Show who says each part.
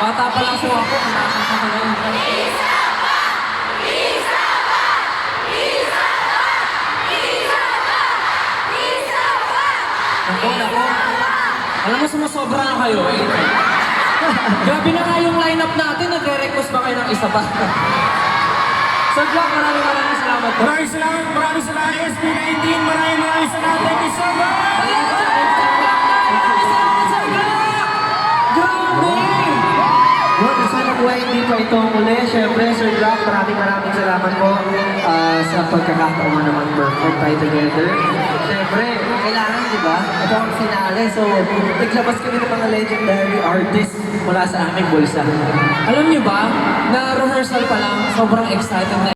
Speaker 1: Bata pa lang po ako, nakakita ko ngayon.
Speaker 2: Isa pa! Isa pa! Isa pa! Isa pa! Isa pa!
Speaker 1: Nako. Alam mo, sumusobra na kayo eh. Grabe na nga yung lineup natin, nagre-request ba kayo ng isa pa? Sir Glock, maraming salamat po.
Speaker 3: Maraming salamat SB19, maraming salamat. Thank you so much!
Speaker 1: Grabe!
Speaker 4: Well, sana buhay hindi pa ito muli. Siyempre, Sir Glock, maraming salamat po sa pagkakataon na mag-perform tayo together. Siyempre, kailangan, di ba? Ito ang finale. So, naglabas kami ng mga legendary artists mula sa aming bulsa.
Speaker 1: Alam niyo ba, na rehearsal pa lang, sobrang excited na